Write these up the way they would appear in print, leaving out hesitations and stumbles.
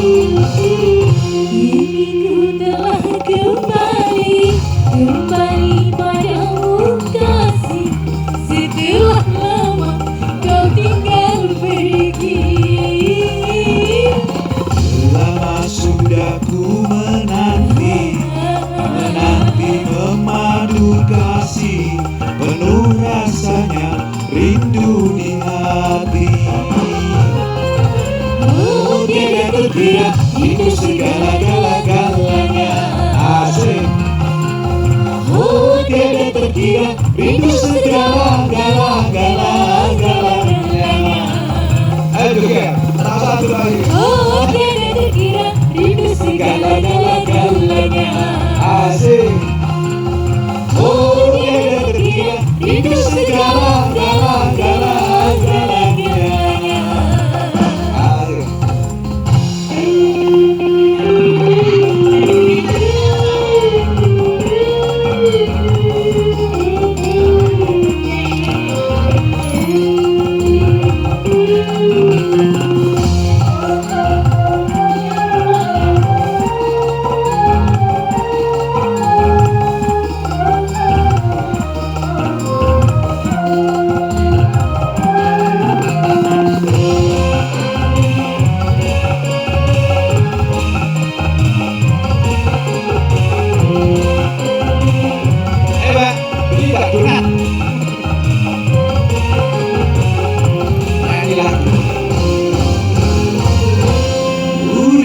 Kini ku telah kembali padamu kasih. Setelah lama kau tinggal pergi. Lama sudah ku menanti memadu kasih, penuh rasanya rindu di hati. Oh tiada itu segala-galanya asik. Oh tiada terkira rindu segala-galanya. Ayo juga, tak satu lagi. Oh tiada terkira rindu segala-galanya Asik. Oh tiada terkira rindu segala-galanya. Asik.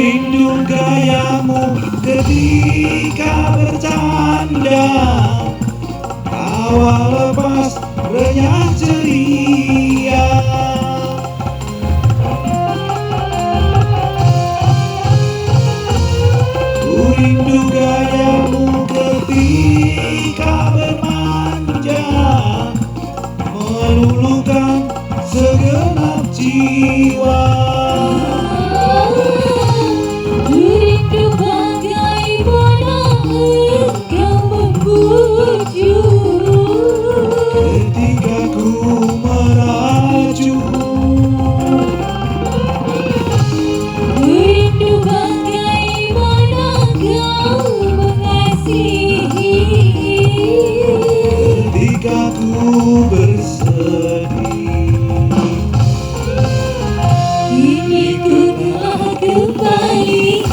Rindu gayamu ketika bercanda, tawa lepas renyah ceria. Rindu gayamu ketika bermanja, meluluhkan segenap jiwa. Rindu bagaimana engkau membujuk Ketika ku merajuk, rindu bagaimana kau mengasihi. ketika ku bersedih. Kini ku telah kembali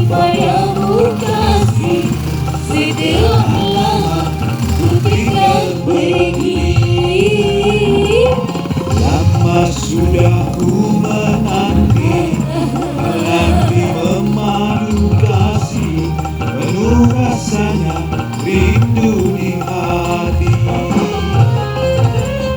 padamu kasih. Setelah lama ku tinggal pergi. Lama sudah ku menanti memadu kasih, penuh rasanya rindu di hati.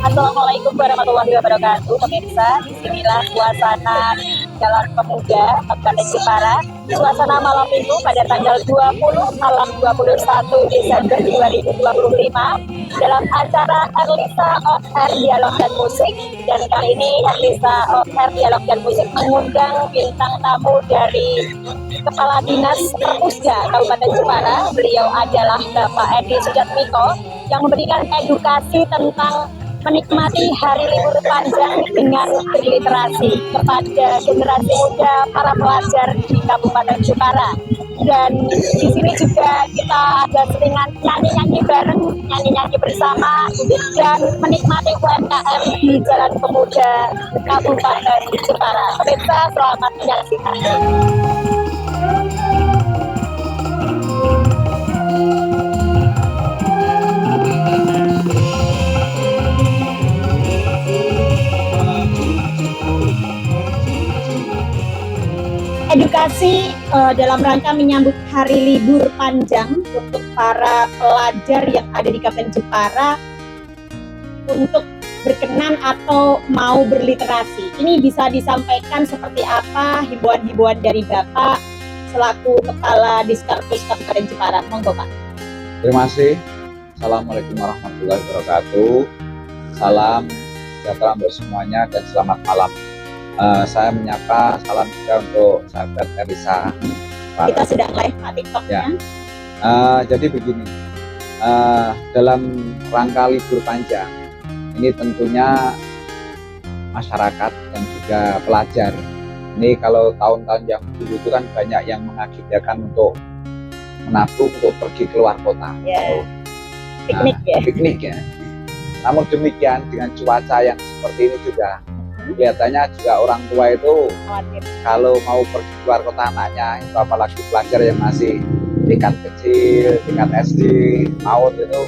Assalamualaikum warahmatullahi wabarakatuh. Pemirsa, disinilah suasana Jalan Pemuda Kabupaten Jepara. Suasana malam minggu pada tanggal 20 malam 21 Desember 2025 dalam acara Erlisa On Air Dialog dan Musik. Dan kali ini Erlisa On Air Dialog dan Musik mengundang bintang tamu dari Kepala Dinas Perpusda Kabupaten Jepara. Beliau adalah Bapak Edi Sujatmiko yang memberikan edukasi tentang menikmati hari libur panjang dengan berliterasi kepada generasi muda para pelajar di Kabupaten Jepara. Dan di sini juga kita ada seringan nyanyi-nyanyi bareng, nyanyi-nyanyi bersama, dan menikmati UMKM di Jalan Pemuda Kabupaten Jepara. Pemirsa, selamat menyaksikan. Edukasi dalam rangka menyambut hari libur panjang untuk para pelajar yang ada di Kabupaten Jepara untuk berkenan atau mau berliterasi. Ini bisa disampaikan seperti apa himbauan-himbauan dari Bapak selaku Kepala Diskarpus Kabupaten Jepara. Monggo Pak. Terima kasih. Assalamualaikum warahmatullahi wabarakatuh. Salam sejahtera untuk semuanya dan selamat malam. Saya menyapa salam juga untuk sahabat Erlisa. Kita sedang live Pak TikToknya. Jadi begini, dalam rangka libur panjang ini tentunya masyarakat dan juga pelajar Ini kalau tahun-tahun yang dulu itu kan banyak yang mengagendakan untuk menabung untuk pergi keluar kota. Ya. Piknik ya. Piknik ya. Namun demikian dengan cuaca yang seperti ini juga kelihatannya juga orang tua itu Khawatir. kalau mau pergi keluar kota anaknya, itu apalagi pelajar yang masih tingkat kecil, tingkat SD, PAUD itu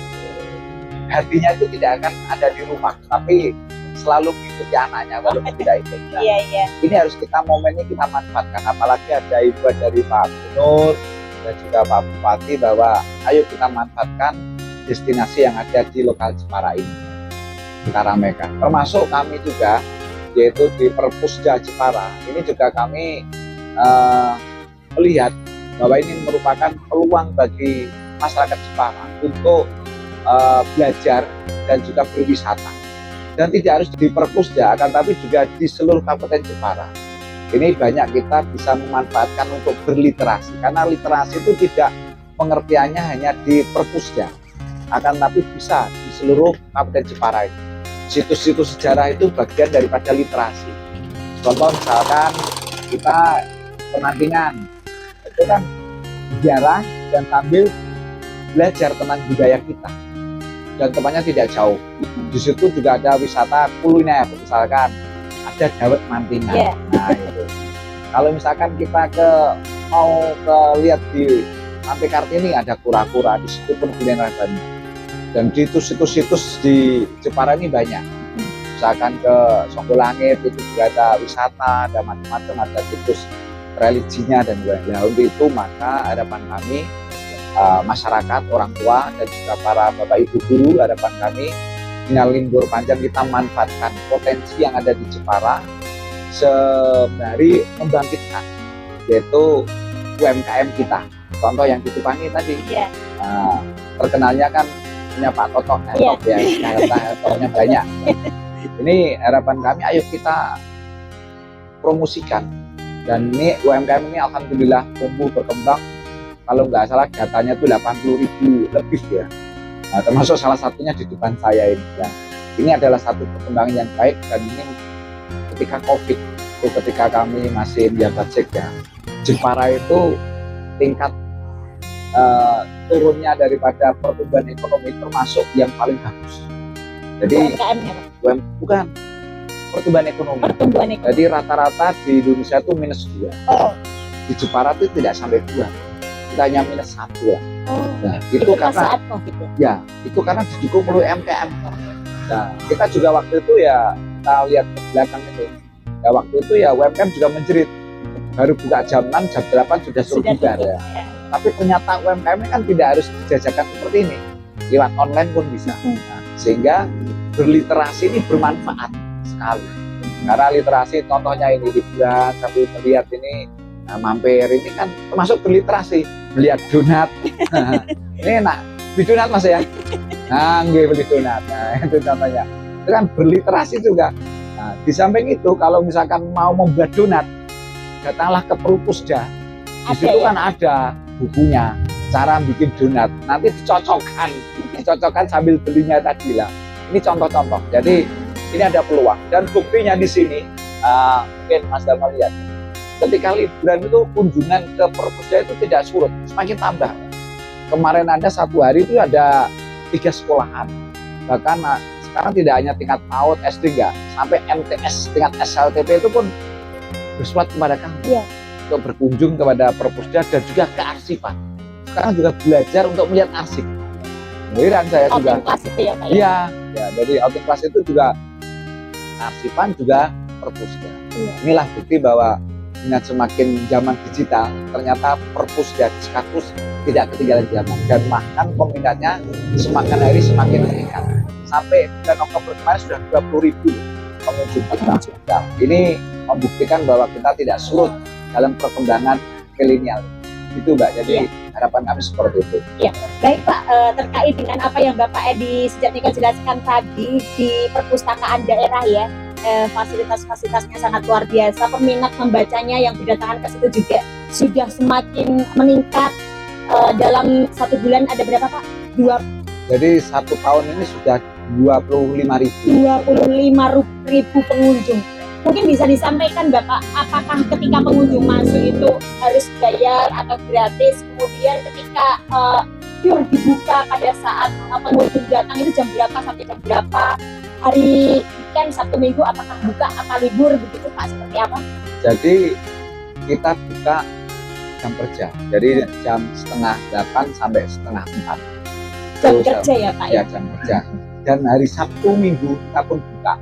hatinya itu tidak akan ada di rumah, tapi selalu mengikuti anaknya walaupun tidak ikut. Nah, Iya. ini harus momen ini kita manfaatkan, apalagi ada imbauan dari Pak Gubernur dan juga Pak Bupati bahwa ayo kita manfaatkan destinasi yang ada di lokal Jepara ini, kita ramaikan. Termasuk kami juga, yaitu di Perpusda Jepara. Ini juga kami melihat bahwa ini merupakan peluang bagi masyarakat Jepara untuk belajar dan juga berwisata. Dan tidak harus di Perpusda, akan tapi juga di seluruh Kabupaten Jepara. Ini banyak kita bisa memanfaatkan untuk berliterasi, karena literasi itu tidak pengertiannya hanya di Perpusda, akan tapi bisa di seluruh Kabupaten Jepara ini. Situs-situs sejarah itu bagian daripada literasi. Contoh misalkan kita pemantingan, itu kan sejarah dan sambil belajar tentang budaya kita. Dan tempatnya tidak jauh. Di situ juga ada wisata kuliner, misalkan ada dawet mantingan. Yeah. Nah itu. Kalau misalkan kita mau lihat di Pantai Kartini ada kura-kura, di situ pun kuliner banyak. Dan di situs-situs di Jepara ini banyak. Misalkan ke Songgolangit itu juga ada wisata, ada macam-macam, ada situs religinya dan lain-lain. Untuk itu maka harapan kami masyarakat, orang tua dan juga para bapak ibu guru, harapan kami dengan libur panjang kita manfaatkan potensi yang ada di Jepara sembari membangkitkan, yaitu UMKM kita. Contoh yang di Tupani tadi, Yeah. terkenalnya kan punya Pak Toto, ya, Totonya banyak. Ini harapan kami, ayo kita promosikan. Dan ini UMKM ini alhamdulillah tumbuh berkembang. Kalau nggak salah datanya itu 80.000 lebih ya. Nah, termasuk salah satunya di depan saya ini. Ya. Ini adalah satu perkembangan yang baik, dan ini ketika COVID, itu ketika kami masih menjabat sekda, Jepara itu tingkat turunnya daripada pertumbuhan ekonomi termasuk yang paling bagus. Jadi bukan pertumbuhan ekonomi. Jadi rata-rata di Indonesia itu -2. Oh. Di Jepara itu tidak sampai 2. Kita hanya -1 ya. Oh. Nah, itu karena saat COVID ya, itu karena didukung oleh MKM. Nah, kita juga waktu itu ya kita lihat ke belakang itu. Ya waktu itu ya UMKM juga menjerit. Baru buka jam 6, jam 8 sudah suruh bubar ya. Tapi ternyata UMKM ini kan tidak harus dijajakan seperti ini. Lewat online pun bisa. Nah, sehingga berliterasi ini bermanfaat sekali. Karena literasi contohnya ini liburan sambil melihat ini, nah, mampir ini kan termasuk berliterasi. Melihat donat. Ini enak. Beli donat Mas ya? Nah, nggak beli donat. Nah, itu contohnya. Itu kan berliterasi juga. Nah, di samping itu kalau misalkan mau membuat donat, datanglah ke Perpusda. Di situ kan ada bukunya, cara bikin donat. Nanti dicocokkan sambil belinya tadi lah. Ini contoh-contoh. Jadi ini ada peluang, dan buktinya di sini mungkin Mas Dama lihat. Ketika liburan itu kunjungan ke Perpusda itu tidak surut, semakin tambah. Kemarin ada satu hari itu ada 3 sekolahan, bahkan sekarang tidak hanya tingkat PAUD, SD enggak, sampai MTS tingkat SLTP itu pun bersuat kepada kami untuk berkunjung kepada Perpusda dan juga kearsipan. Sekarang juga belajar untuk melihat arsip. Kemudian saya juga, iya, dari outing class itu juga arsipan juga Perpusda. Inilah bukti bahwa dengan semakin zaman digital, ternyata Perpusda Skakus tidak ketinggalan zaman, dan bahkan peminatnya semakin hari semakin meningkat. Sampai bulan Oktober kemarin sudah 20.000 pengunjung kita. Ini membuktikan bahwa kita tidak surut dalam perkembangan milenial. Itu Mbak, jadi harapan kami seperti itu. Ya, baik Pak, terkait dengan apa yang Bapak Edi Sujatmiko jelaskan tadi di perpustakaan daerah ya, fasilitas-fasilitasnya sangat luar biasa, peminat membacanya yang berdatangan ke situ juga sudah semakin meningkat. Dalam 1 bulan ada berapa Pak? Jadi 1 tahun ini sudah 25.000 25.000 pengunjung. Mungkin bisa disampaikan Bapak, apakah ketika pengunjung masuk itu harus bayar atau gratis? Kemudian ketika pure dibuka pada saat pengunjung datang itu jam berapa sampai jam berapa? Hari weekend, Sabtu Minggu, apakah buka apa libur begitu Pak? Seperti apa? Jadi kita buka jam kerja. Jadi jam setengah 8 sampai setengah 4. Jam Terus, kerja ya Pak Ya ya? jam kerja. Dan hari Sabtu Minggu kita pun buka.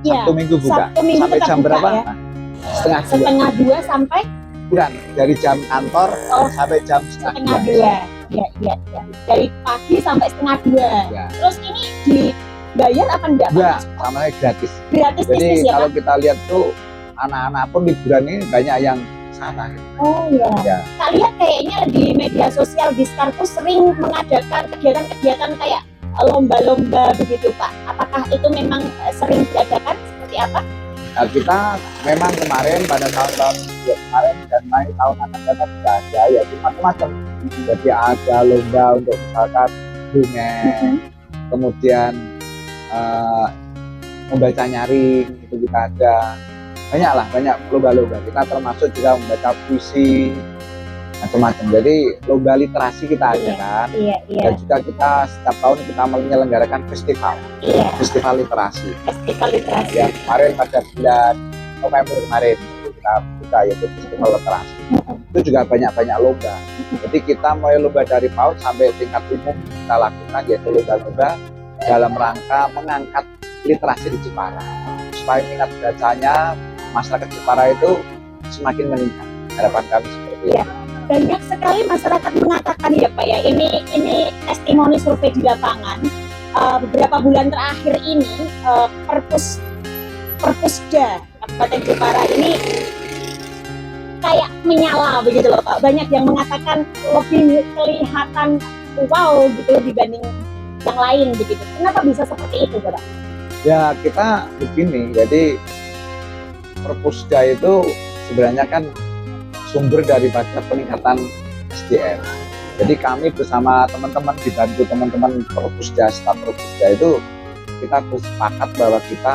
Iya. Sabtu Minggu buka. Sabtu Minggu Sampai tetap jam buka berapa? ya? Setengah 2. Setengah 2 sampai Bukan, dari jam kantor Oh. sampai jam setengah setengah 2. 2. Iya. Dari pagi sampai setengah 2. Ya. Terus ini dibayar apa enggak Pak? Enggak, namanya gratis. Gratis Jadi bisnis ya kalau Pak? kita lihat tuh anak-anak pun liburan ini banyak yang sana. Oh iya. Ya. Kalian kayaknya di media sosial di Star tuh sering mengadakan kegiatan-kegiatan kayak lomba-lomba begitu Pak. Apakah itu memang sering diadakan seperti apa? Nah, kita memang kemarin pada tahun-tahun kemarin dan tahun akan datang juga ada ya macam-macam. Jadi ada lomba untuk misalkan dongeng, kemudian membaca nyaring itu kita ada. Banyak lomba-lomba. Kita termasuk juga membaca puisi macam-macam. Jadi lomba literasi kita ada kan. Iya. Dan juga kita setiap tahun kita menyelenggarakan festival literasi. Festival literasi. Ya kemarin pada bulan November kemarin itu kita buka yaitu festival literasi. Itu juga banyak lomba. Jadi kita mulai lomba dari PAUD sampai tingkat umum kita lakukan yaitu lomba-lomba dalam rangka mengangkat literasi di Jepara supaya minat bacanya masyarakat Jepara itu semakin meningkat. Harapan kami seperti itu. Banyak sekali masyarakat mengatakan ya Pak ya, ini testimoni survei di lapangan. Beberapa bulan terakhir ini Perpusda Kabupaten Jepara ini kayak menyala begitu loh Pak. Banyak yang mengatakan lebih kelihatan wow gitu dibanding yang lain begitu. Kenapa bisa seperti itu Pak? Ya kita begini, jadi Perpusda itu sebenarnya kan sumber daripada peningkatan SDM. Jadi kami bersama teman-teman dibantu teman-teman Perpusda, staf Perpusda itu kita bersepakat bahwa kita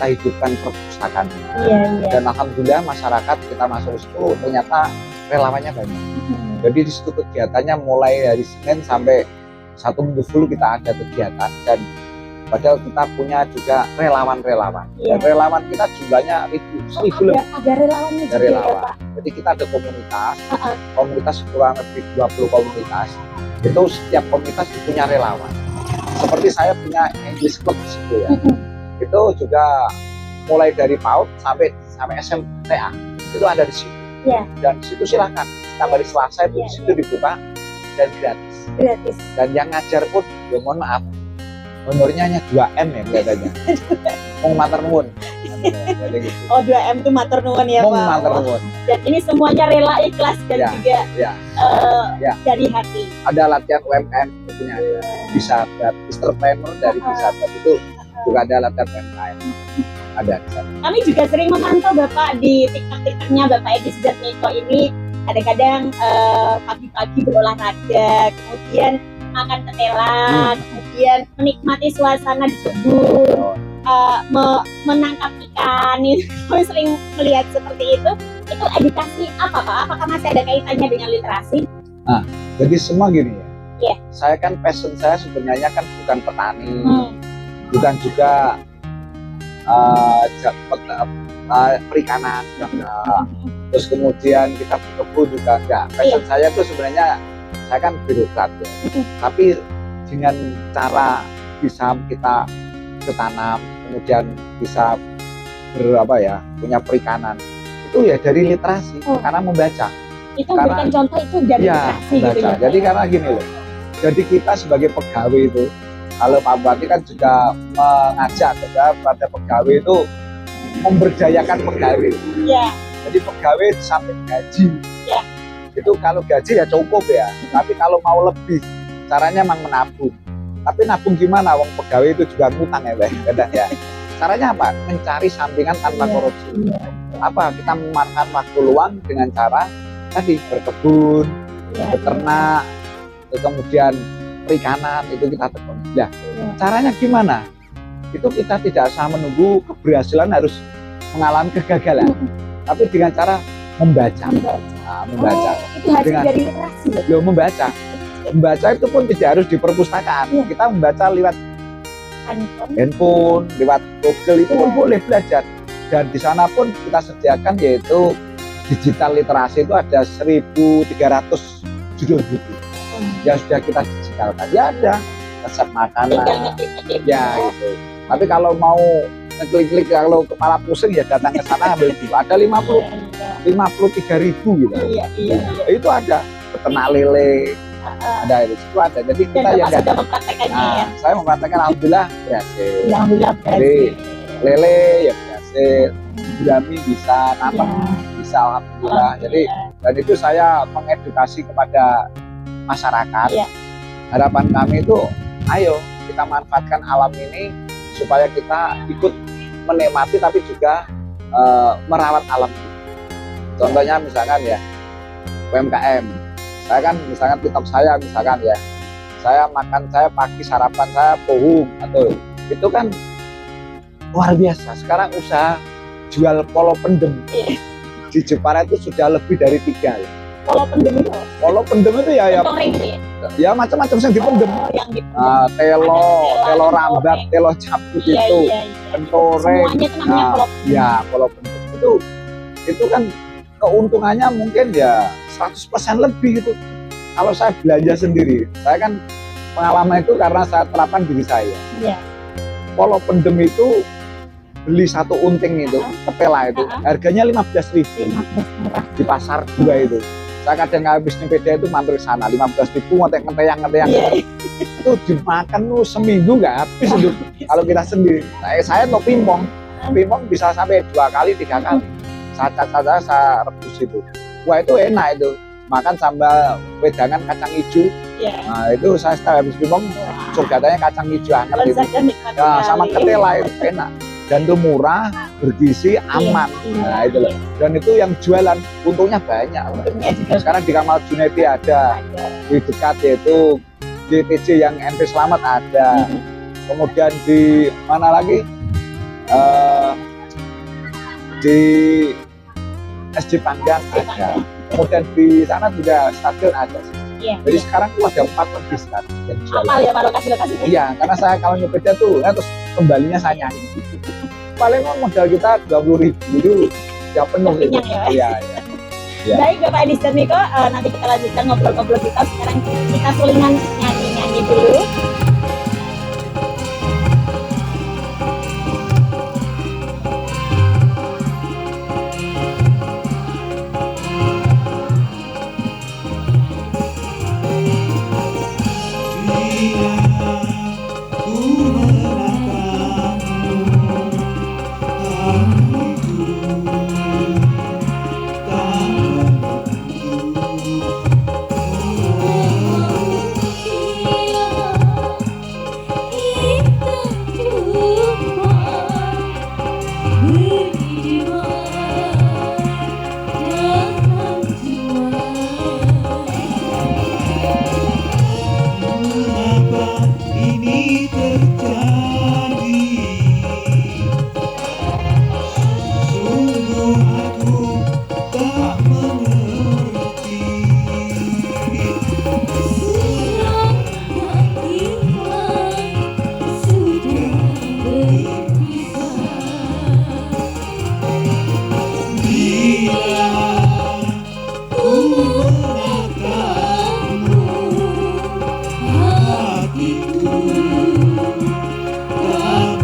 hidupkan perpustakaan. Iya. Dan alhamdulillah masyarakat kita masuk situ ternyata relawannya banyak. Jadi di situ kegiatannya mulai dari Senin sampai 1 minggu full kita ada kegiatan dan padahal kita punya juga relawan-relawan. Iya. Dan relawan kita jumlahnya seribu lebih. Ada relawannya Ada juga ya relawan. Pak. Jadi kita ada komunitas kurang lebih 20 komunitas. Itu setiap komunitas punya relawan. Seperti saya punya English Club di situ ya. Itu juga mulai dari PAUD sampai SMTA itu ada di situ. Iya. Dan di situ silakan. Setiap hari Selasa itu di situ dibuka dan gratis. Gratis. Dan yang ngajar pun, ya mohon maaf, honornya hanya 2M ya kelihatannya. Mung matur nuwun. Jadi gitu. Oh 2M itu matur nuwun ya Mung Pak. matur nuwun. Dan ini semuanya rela ikhlas dan Ya, juga ya. dari hati. Ada latihan UMKM tentunya ada. Disahabat, entrepreneur dari Disahabat itu juga ada latihan UMKM. Ada di sana. Kami juga sering memantau Bapak di TikTok-TikToknya Bapak Edi Sujatmiko ini. Kadang-kadang pagi-pagi berolahraga, kemudian makan ketela, kemudian menikmati suasana di kebun, menangkap ikan. Kami sering melihat seperti itu. Itu edukasi apa Pak? Apakah masih ada kaitannya dengan literasi? Jadi semua gini ya. Iya. Saya kan passion saya sebenarnya kan bukan petani, bukan juga perikanan juga. Terus kemudian kita berkebun juga enggak. Passion saya tuh sebenarnya saya kan birokrat ya. Tapi dengan cara bisa kita bertanam, kemudian bisa punya perikanan. Itu ya dari literasi karena membaca. Itu berikan contoh itu dari literasi gitu ya. Jadi karena gini loh. Jadi kita sebagai pegawai itu, kalau Pak Bupati kan juga mengajak pada pegawai itu memberdayakan pegawai. Iya. Jadi pegawai sampai gaji. Iya. Itu kalau gaji ya cukup ya. Tapi kalau mau lebih, caranya memang menabung. Tapi nabung gimana? Wong pegawai itu juga ngutang ya, kadang ya. Caranya apa? Mencari sampingan tanpa korupsi. Apa? Kita memanfaatkan waktu luang dengan cara tadi berkebun, beternak, kemudian perikanan itu kita tekuni. Nah, caranya gimana? itu kita tidak usah menunggu keberhasilan harus mengalami kegagalan, tapi dengan cara membaca. Nah, membaca. Itu hasil Dengan- dari literasi loh. Loh, membaca itu pun tidak harus di perpustakaan. Kita membaca lewat handphone, lewat Google itu pun boleh belajar. Dan di sana pun kita sediakan yaitu digital literasi itu ada 1.300 judul buku yang sudah kita digitalkan. Ya ada resep Tinggal makanan, ngetik-ngetik. ya gitu. Tapi kalau mau ngeklik-klik, kalau kepala pusing ya datang ke sana ambil buku. Ada 53.000 gitu. Iya, iya. Itu ada peternak lele, ada itu ada. Jadi Dan kita ya Bapak sudah mempraktekannya ya. nah, saya mempraktekkan alhamdulillah berhasil. Alhamdulillah Jadi berhasil. lele ya berhasil, gurami bisa, natang Iya. bisa alhamdulillah. Jadi dan itu saya mengedukasi kepada masyarakat. Iya. Harapan kami itu ayo kita manfaatkan alam ini supaya kita ikut menikmati tapi juga merawat alam. Contohnya misalkan ya UMKM. Saya kan misalkan TikTok saya misalkan ya. Saya pagi sarapan saya pohung atau itu kan luar biasa. Sekarang usaha jual polo pendem Iya. di Jepara itu sudah lebih dari 3 ya. Kalau pendem itu, Polo pendem itu ya goreng gitu ya. ya macam-macam yang dipendem. Oh, yang di Telo rambat, telo cabut Iya, itu, iya, iya. pentoreng. Semuanya itu namanya Nah, kalau ya polo pendem itu kan keuntungannya mungkin ya 100% lebih itu. Kalau saya belanja sendiri, saya kan pengalaman itu karena saya terapkan diri saya. Iya. Polo pendem itu beli satu unting itu, ketela itu, harganya 15.000 15 murah. di pasar 2 itu. Saya kadang habis sepeda itu mampir ke sana 15.000 ngenteng-ngenteng Iya. itu dimakan tuh seminggu nggak habis itu kalau kita sendiri. Saya tuh pimpong bisa sampai 2 kali 3 kali. Saya rebus itu. Wah itu enak itu. Makan sambal wedangan kacang hijau. Iya. Nah itu saya setelah habis pimpong surgatanya kacang hijau hangat itu. Lezat dan nikmat Ya, sama sekali. ketela itu enak. Dan itu murah, bergizi, aman. Iya, Nah itu loh. Dan itu yang jualan untungnya banyak. Untungnya juga Sekarang di Kamal Junaidi ada, ada. di dekat yaitu DTJ yang MP Selamat ada, kemudian di mana lagi di SD Panggang ada, kemudian di sana juga stadion ada. Iya. Jadi sekarang tuh ada 4 lebih sekarang yang jualan. Apa ya Pak lokasi-lokasinya? Iya, karena saya kalau nyepeda tuh, terus kembalinya saya nyanyi. Paling modal kita 20.000 itu ya penuh gitu. Kenyang ya. Iya, iya. Iya. Baik Bapak Edi dan Miko, nanti kita lanjutkan ngobrol-ngobrol kita. Sekarang kita selingan nyanyi-nyanyi dulu. Bila ku menatapmu, hatiku tak menentu. Mengapa ini terjadi? Sungguh aku tak mengerti. Bila ku menatapmu, hatiku tak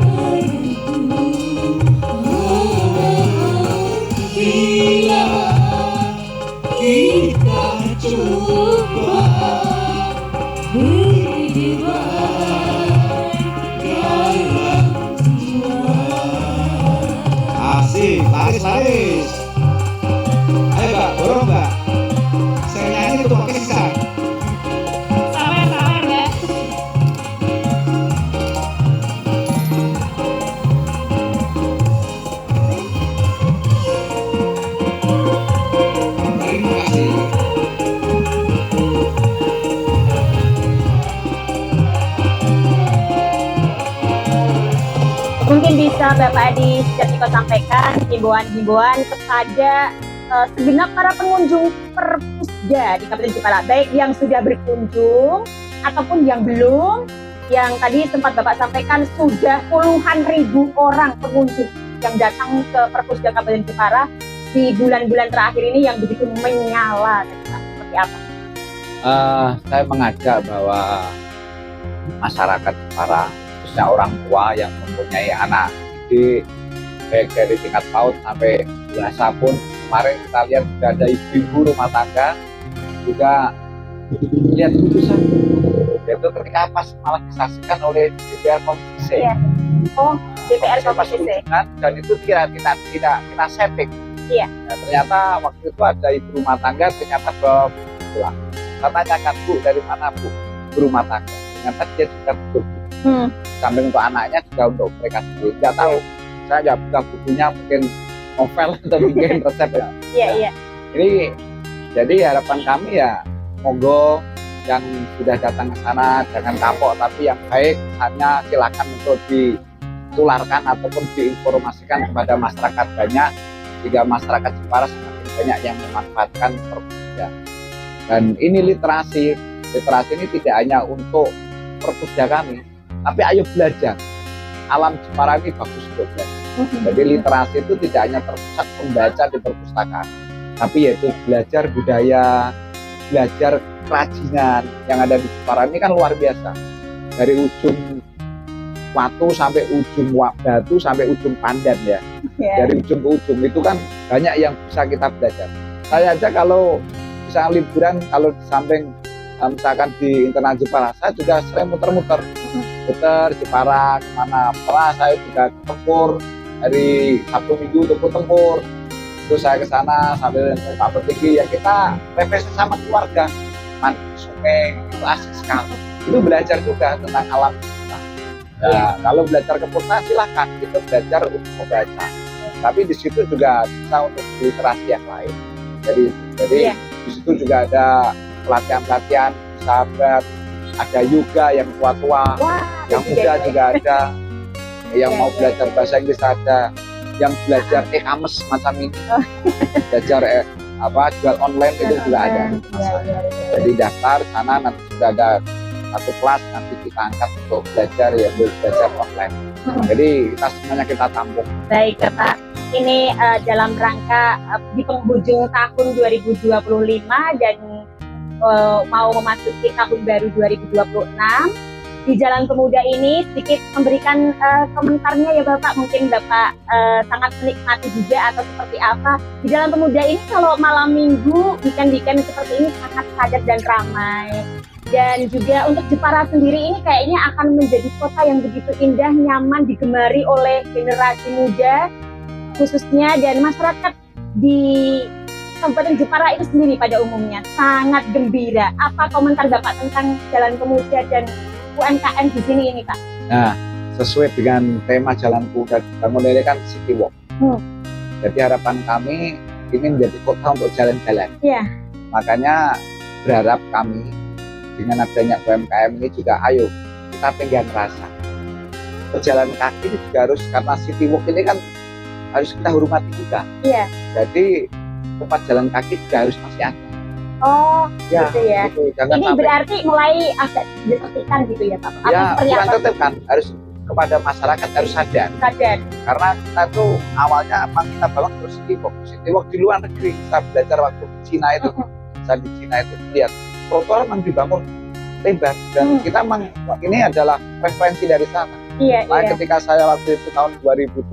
bila kita coba berdua dalam jiwa. Asik, laris. Ayo Mbak, dorong Mbak. Saya nyanyi tuh pakai sisa. Sabar ya. Terima kasih. Bapak Adi Sujatmiko sampaikan himbauan-himbauan kepada segenap para pengunjung Perpusda di Kabupaten Jepara, baik yang sudah berkunjung ataupun yang belum. Yang tadi sempat Bapak sampaikan sudah puluhan ribu orang pengunjung yang datang ke Perpusda Kabupaten Jepara di bulan-bulan terakhir ini yang begitu menyala. Seperti apa? Saya mengajak bahwa masyarakat Jepara, khususnya orang tua yang mempunyai anak didik baik dari tingkat PAUD sampai dewasa pun, kemarin kita lihat sudah ada ibu-ibu rumah tangga juga lihat putusan, yaitu ketika pas malah disaksikan oleh DPR Komisi C. Iya. Oh, DPR Komisi C. Dan itu kita setting. Iya. Nah, ternyata waktu itu ada ibu rumah tangga ternyata bawa pulang. Saya tanyakan, Bu, dari mana Bu? Ibu rumah tangga. Ternyata dia juga butuh. Samping untuk anaknya juga untuk mereka sendiri. Nggak tahu. Saya nggak buka bukunya, mungkin novel atau mungkin resep ya. Iya, iya. Ini jadi harapan kami ya, monggo yang sudah datang ke sana jangan kapok, tapi yang baik hanya silakan untuk ditularkan ataupun diinformasikan kepada masyarakat banyak, sehingga masyarakat Jepara semakin banyak yang memanfaatkan Perpusda. Dan ini literasi ini tidak hanya untuk Perpusda kami, tapi ayo belajar. Alam Jepara ini bagus untuk belajar. Jadi literasi itu tidak hanya terpusat membaca di perpustakaan, tapi yaitu belajar budaya, belajar kerajinan yang ada di Jepara ini kan luar biasa. Dari ujung Watu sampai ujung Batu sampai ujung Pandan ya. Dari ujung ke ujung itu kan banyak yang bisa kita belajar. Saya aja kalau bisa liburan, kalau di samping misalkan di internal Jepara, saya juga sering muter-muter Jepara kemana. Pernah saya juga tempur hari Sabtu Minggu untuk tempur. Terus saya ke sana sambil Pak Petinggi, ya kita refreshing sama keluarga, mandi sungai, itu asik sekali. Itu belajar juga tentang alam kita. Ya, kalau belajar ke purna silahkan, itu belajar untuk membaca. Tapi di situ juga bisa untuk literasi yang lain. Jadi di situ juga ada pelatihan-pelatihan sahabat, ada yoga yang tua-tua, yang muda juga ada, yang mau belajar bahasa Inggris ada, yang belajar e-commerce macam ini, belajar jual online itu juga ada. Jadi daftar sana, nanti sudah ada satu kelas, nanti kita angkat untuk belajar belajar online. Jadi kita semuanya kita tampung. Baik Bapak, ini dalam rangka di penghujung tahun 2025 dan mau memasuki tahun baru 2026. Di Jalan Pemuda ini sedikit memberikan komentarnya ya Bapak, mungkin Bapak sangat menikmati juga atau seperti apa. Di Jalan Pemuda ini kalau malam minggu, weekend seperti ini sangat padat dan ramai. Dan juga untuk Jepara sendiri ini kayaknya akan menjadi kota yang begitu indah, nyaman, digemari oleh generasi muda khususnya, dan masyarakat di Kabupaten Jepara itu sendiri pada umumnya sangat gembira. Apa komentar Bapak tentang Jalan Pemuda dan UMKM di sini ini Pak? Nah, sesuai dengan tema Jalan Pemuda bangun ini kan City Walk. Jadi harapan kami ini menjadi kota untuk jalan-jalan. Iya. Makanya berharap kami dengan adanya UMKM ini juga ayo kita pengen rasa. Pejalan kaki ini juga harus, karena City Walk ini kan harus kita hormati juga. Iya. Jadi tempat jalan kaki juga harus masih ada. Oh, ya, gitu ya. Gitu. Jangan ini sampai, berarti mulai agak ditertibkan gitu ya Pak? Ya, bukan tertibkan, harus kepada masyarakat harus sadar. Karena kita tuh awalnya emang kita bangun terus City Walk di luar negeri. Kita belajar waktu di Cina itu, saya di Cina itu lihat trotoar memang dibangun lebar, dan kita memang ini adalah referensi dari sana. Iya, ketika saya waktu itu tahun 2020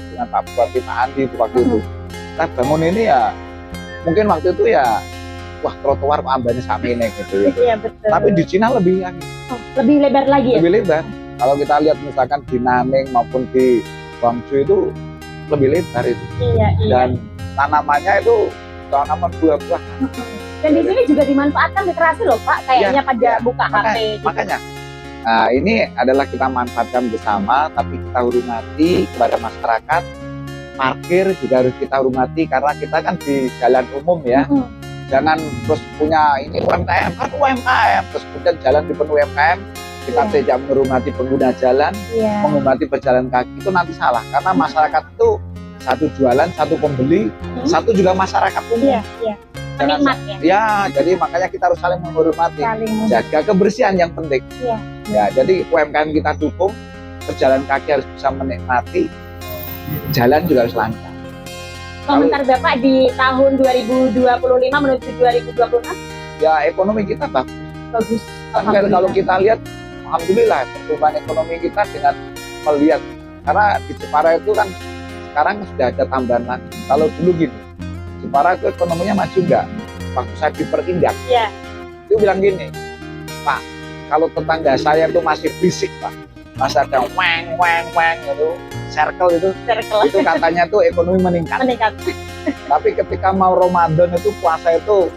dengan Pak Bupati Pak Andi itu waktu itu, kita bangun ini ya mungkin waktu itu ya wah trotoar ambane sampai ini gitu ya. Iya betul. Tapi di Cina lebih lebih lebar lagi ya? Lebih lebar. Kalau kita lihat misalkan di Nanning maupun di Guangzhou itu lebih lebar itu. Iya. Dan tanamannya itu tanaman buah-buah. Dan di sini juga dimanfaatkan literasi loh Pak, kayaknya pada buka HP. Makanya, nah ini adalah kita manfaatkan bersama, tapi kita hormati kepada masyarakat. Parkir juga harus kita hormati karena kita kan di jalan umum ya. Jangan terus punya ini UMKM, kan UMKM, terus kemudian jalan di penuh UMKM, kita Iya. tidak menghormati pengguna jalan, Iya. menghormati pejalan kaki, itu nanti salah. Karena masyarakat itu satu jualan, satu pembeli, satu juga masyarakat umum. Iya, iya. Penikmat ya. Ya, jadi makanya kita harus saling menghormati, Saling. jaga kebersihan yang penting. Iya. Ya, jadi UMKM kita dukung, pejalan kaki harus bisa menikmati, jalan juga harus lancar. Komentar Bapak di tahun 2025 menuju 2026 Ya, ekonomi kita bagus. bagus. Kan kalau kita lihat, alhamdulillah pertumbuhan ekonomi kita dengan melihat, karena di Jepara itu kan sekarang sudah ada tambahan lagi. Kalau dulu gini, Jepara itu ekonominya maju enggak? Waktu saya diperindak, Iya. dia bilang gini, Pak, kalau tetangga saya itu masih berisik Pak, masih ada weng gitu, circle Circle itu katanya tuh ekonomi meningkat. meningkat. Tapi ketika mau Ramadan itu puasa itu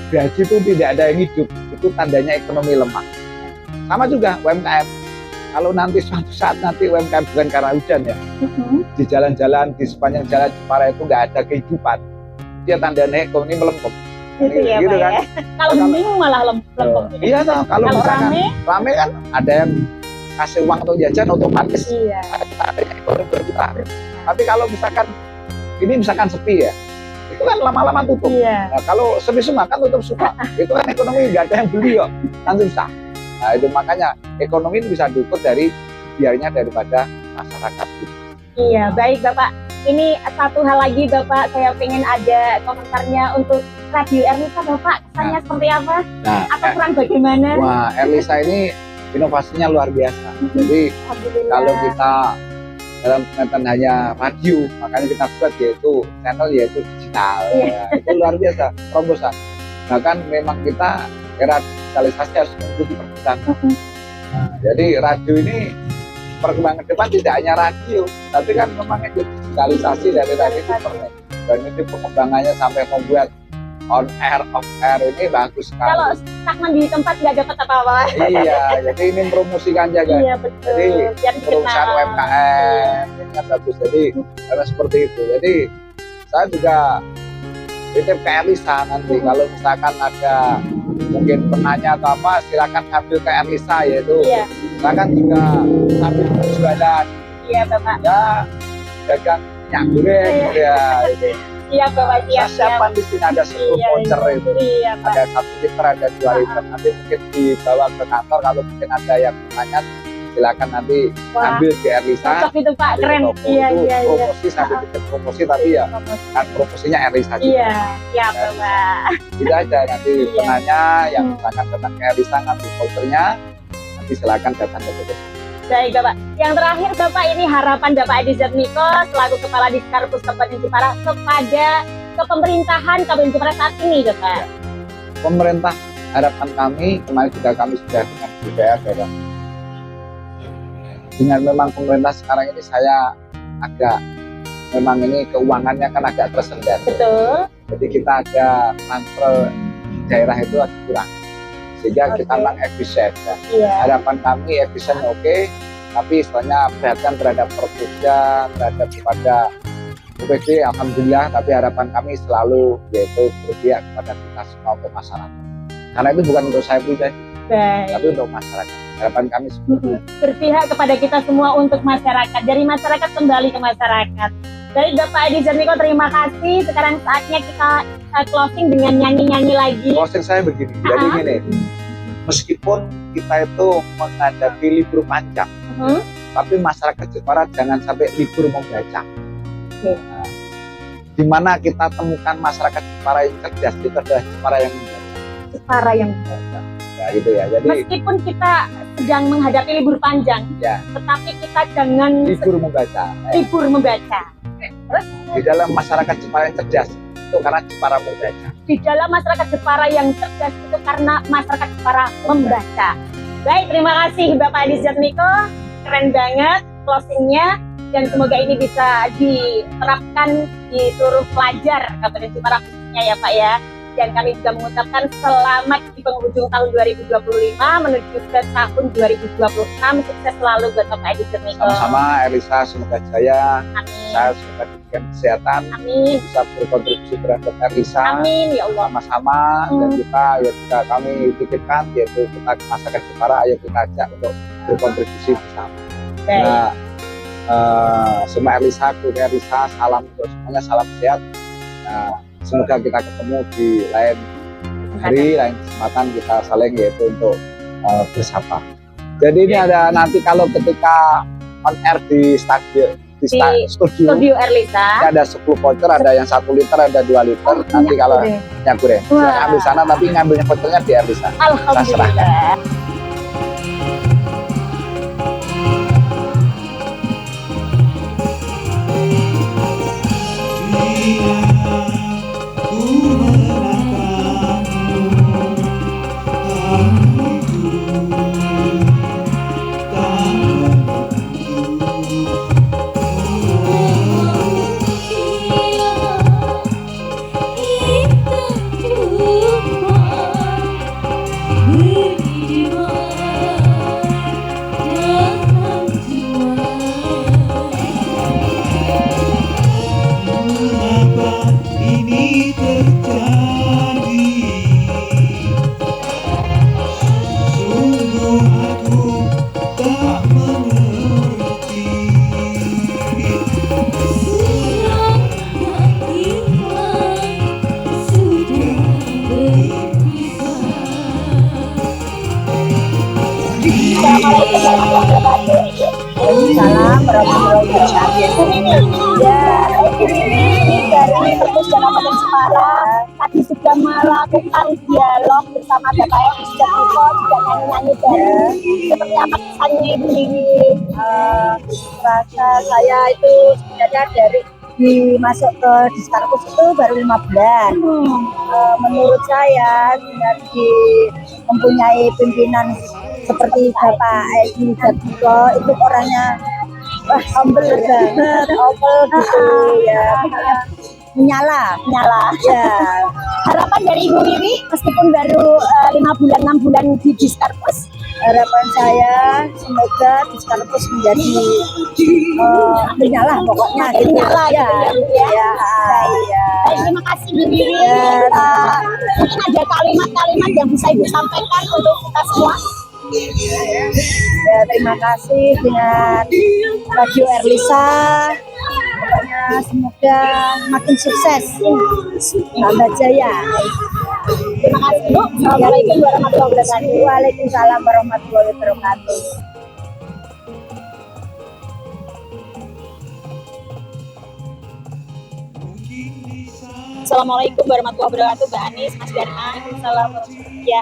gaji itu tidak ada yang hidup, itu tandanya ekonomi lemah. Sama juga UMKM. Kalau nanti suatu saat nanti UMKM bukan karena hujan ya, di jalan-jalan di sepanjang jalan Jepara itu nggak ada kehidupan, dia tandanya ekonomi melempem. Gitu ya, Gitu Pak kan? ya. Kalau mending malah lempem. Iya toh, kalau Kalau misalkan rame, rame kan ada yang kasih uang untuk jajan otomatis iya. adanya ekonomi berputar. Tapi kalau misalkan ini misalkan sepi ya, itu kan lama-lama tutup. Iya. Nah, kalau sepi semua kan tutup semua. Itu kan ekonomi nggak ada yang beli kok, kan susah. Nah itu makanya ekonomi ini bisa diukur dari biayanya daripada masyarakat kita. Iya, baik Bapak. Ini satu hal lagi Bapak, saya pengen ada komentarnya untuk Radio Erlisa Bapak. Kesannya seperti apa? Nah, Atau kurang bagaimana? wah Erlisa ini inovasinya luar biasa. Jadi Alhamdulillah. kalau kita dalam pengertian hanya radio, makanya kita buat yaitu channel yaitu digital. Iya. Ya, itu luar biasa terobosan. Bahkan memang kita era digitalisasi harus mengikuti perkembangan. Nah, jadi radio ini perkembangan ke depan tidak hanya radio, tapi kan memang itu digitalisasi dari radio itu perlu. Dan itu pengembangannya sampai membuat on air, off air ini bagus sekali. Kalau stagnan di tempat nggak dapat apa-apa. Iya, jadi ini mempromosikan jaga. Iya betul. Jadi Biar perusahaan dikenal. UMKM ini kan bagus. Jadi karena seperti itu. Jadi saya juga titip ke Erlisa nanti kalau misalkan ada mungkin penanya atau apa, silakan ambil ke Erlisa yaitu Iya, silakan juga sambil berjualan iya Bapak. ya dagang minyak goreng ya itu. Siap Bapak, Saya siap. siapkan di sini ada 10 Iya, voucher itu. Iya Pak. Ada 1 liter, ada 2 liter. Nanti mungkin dibawa ke kantor kalau mungkin ada yang bertanya silakan nanti Wah, ambil di Erlisa. cocok itu Pak, Di keren. toko Iya, itu iya, iya. promosi sampai bikin promosi tapi ya kan promosinya Erlisa juga. Iya, siap Bapak. Tidak aja nanti Iya. penanya yang misalkan datang ke Erlisa ngambil vouchernya nanti silakan datang ke toko. Baik Bapak. Yang terakhir Bapak, ini harapan Bapak Edi Zatmiko selaku Kepala Diskarpus Kabupaten Jepara kepada kepemerintahan Kabupaten Jepara saat ini Bapak. Pemerintah harapan kami kemarin juga kami sudah dengan DPR ya. Dengan memang pemerintah sekarang ini saya agak memang ini keuangannya kan agak tersendat. Betul. Jadi kita ada transfer daerah itu agak kurang sehingga kita Oke. memang efisien ya. Iya. Harapan kami efisien oke, tapi istilahnya perhatian terhadap pekerja, terhadap kepada UPD alhamdulillah, tapi harapan kami selalu yaitu berpihak kepada kita semua untuk masyarakat. Karena itu bukan untuk saya pribadi, Baik. tapi untuk masyarakat. Harapan kami seperti itu. Berpihak kepada kita semua untuk masyarakat. Dari masyarakat kembali ke masyarakat. Baik Bapak Edi Zatmiko, terima kasih. Sekarang saatnya kita closing dengan nyanyi-nyanyi lagi. Closing saya begini, jadi gini, meskipun kita itu menghadapi libur panjang, Mhm. tapi masyarakat Jepara jangan sampai libur membaca. Oke. Nah, di mana kita temukan masyarakat Jepara yang cerdas, itu adalah Jepara yang membaca. Jepara yang Ya itu ya, jadi meskipun kita sedang menghadapi libur panjang, Ya. tetapi kita jangan libur membaca. libur membaca. Terus Di dalam masyarakat Jepara yang cerdas, itu karena Jepara membaca. di dalam masyarakat Jepara yang cerdas itu karena masyarakat Jepara membaca. Baik, terima kasih Bapak Edi Zatmiko, keren banget closingnya, dan semoga ini bisa diterapkan di seluruh pelajar Kabupaten Jepara khususnya ya Pak ya. dan kami juga mengucapkan selamat di penghujung tahun 2025 menuju ke tahun 2026. Sukses selalu buat Bapak Edi Surniko. Sama-sama Elisa, semoga jaya. Amin. Saya semoga diberikan kesehatan, Amin. bisa berkontribusi terhadap Elisa. Amin ya Allah. Sama-sama dan kita kami titipkan yaitu kita masyarakat Jepara, ayo kita ajak untuk berkontribusi bersama. Baik. Nah, semua Elisa, keluarga Elisa, salam untuk semuanya, salam sehat. Nah, semoga kita ketemu di lain hari, lain kesempatan kita saling yaitu untuk bersapa. Jadi ini ada nanti kalau ketika on air di stadion studio Erlisa. ada 10 voucher, ada yang 1 liter, ada 2 liter. Nanti kalau nyakure, saya ambil sana, tapi ngambilnya vouchernya di Erlisa. Alhamdulillah. Salam warahmatullahi wabarakatuh. Ya, ini dari Perpus Kabupaten Semarang tadi sudah melakukan dialog bersama Bapak Edi Surniko, juga nyanyi-nyanyi bareng. Seperti apa kesannya Ibu ini? Rasa saya itu sebenarnya dari masuk ke Diskarpus itu baru 5 bulan. Menurut saya dengan mempunyai pimpinan seperti Bapak Edi Surniko itu orangnya humble banget, humble gitu ya, menyala Ya. Harapan dari Ibu Wiwi meskipun baru 5 bulan 6 bulan di Diskarpus, harapan saya semoga Diskarpus menjadi menyala pokoknya gitu. Menyala ya, gitu ya. ya, ya. Baik, terima kasih Bu Wiwi. Ya. Mungkin ada kalimat-kalimat yang bisa Ibu sampaikan untuk kita semua. Ya, terima kasih dengan Radio Erlisa. Pokoknya semoga makin sukses, tambah jaya. Terima kasih Bu. Assalamualaikum warahmatullahi wabarakatuh. Waalaikumsalam warahmatullahi wabarakatuh. Assalamualaikum warahmatullahi wabarakatuh, Mbak Anis, Mas Dharma. Assalamualaikum. Ya,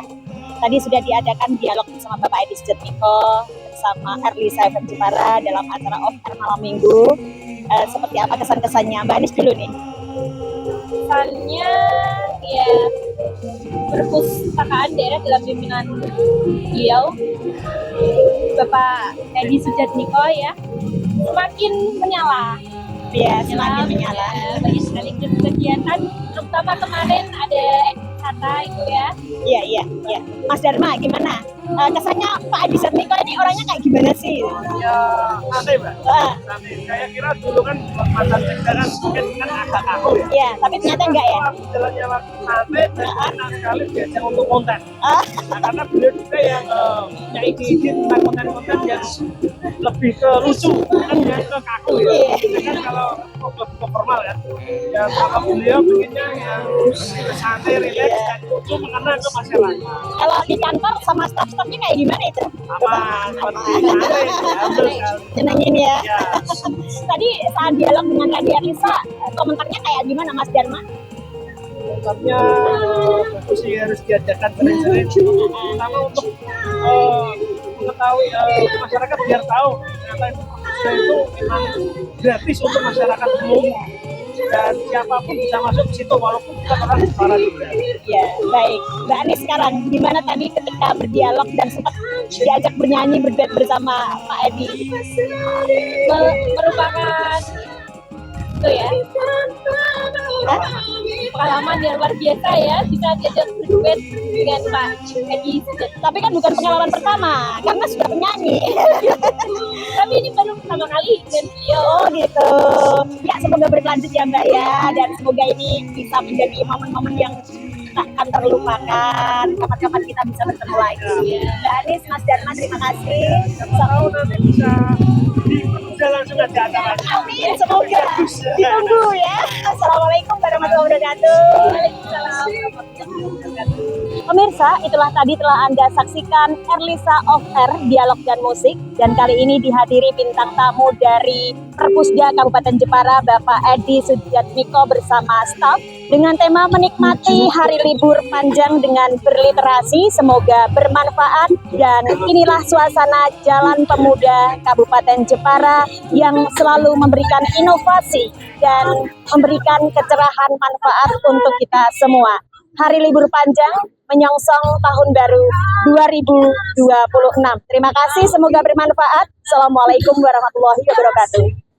tadi sudah diadakan dialog bersama Bapak Edi Surniko bersama Erlisa FM Jepara dalam acara Off Air malam Minggu. Seperti apa kesan-kesannya? Mbak Anis dulu nih. Kesannya ya perpustakaan daerah dalam pimpinan beliau Bapak Edi Surniko ya semakin menyala. Ya, semakin menyala. Banyak sekali kegiatan, terutama kemarin ada wisata itu ya. Iya. Mas Dharma, gimana? Kesannya Pak Edi Surniko ini orangnya kayak gimana sih? Ya, santai Mbak. Santai. Saya kira dulu kan mantan sekda kan mungkin kan agak kaku ya. Iya, tapi ternyata enggak ya. Jalannya waktu santai dan enak sekali diajak untuk konten. Nah, karena beliau juga yang punya ide-ide tentang konten-konten yang lebih ke lucu, kan dia ke kaku ya. Kan kalau lebih ke formal kan. Ya kalau beliau bikinnya yang santai, rileks dan lucu mengena ke masyarakat. Kalau di kantor sama staff-staffnya kayak gimana itu? Aman, santai, santai. Senangin ya. Ya. Tadi saat dialog dengan Radio Erlisa, komentarnya kayak gimana Mas Dharma? Tempatnya bagus sih, harus diadakan sering-sering, terutama untuk mengetahui masyarakat biar tahu ternyata itu memang gratis untuk masyarakat umum dan siapapun bisa masuk ke situ walaupun kita orang Jepara juga. Ya, baik. Mbak Anis sekarang gimana tadi ketika berdialog dan sempat diajak bernyanyi berduet bersama Pak Edi? Merupakan gitu ya. Pengalaman yang luar biasa ya, bisa diajak berduet dengan Pak Edi Sujatmiko. Tapi kan bukan pengalaman pertama, karena sudah penyanyi. Tapi ini baru pertama kali dengan beliau. Oh gitu. Ya semoga berlanjut ya Mbak ya, dan semoga ini bisa menjadi momen-momen yang tak akan terlupakan. Kapan-kapan kita bisa bertemu lagi. Mbak Anis, Mas Dharma, terima kasih. Kalau nanti bisa dipermudah langsung aja acara. Amin, semoga ditunggu ya. Assalamualaikum warahmatullahi wabarakatuh. Waalaikumsalam. Pemirsa, itulah tadi telah Anda saksikan Erlisa Off Air Dialog dan Musik, dan kali ini dihadiri bintang tamu dari Perpusda Kabupaten Jepara, Bapak Edi Sujatmiko bersama staf dengan tema menikmati hari libur panjang dengan berliterasi. Semoga bermanfaat, dan inilah suasana Jalan Pemuda Kabupaten Jepara yang selalu memberikan inovasi dan memberikan kecerahan manfaat untuk kita semua. Hari libur panjang menyongsong tahun baru 2026. Terima kasih, semoga bermanfaat. Assalamualaikum warahmatullahi wabarakatuh.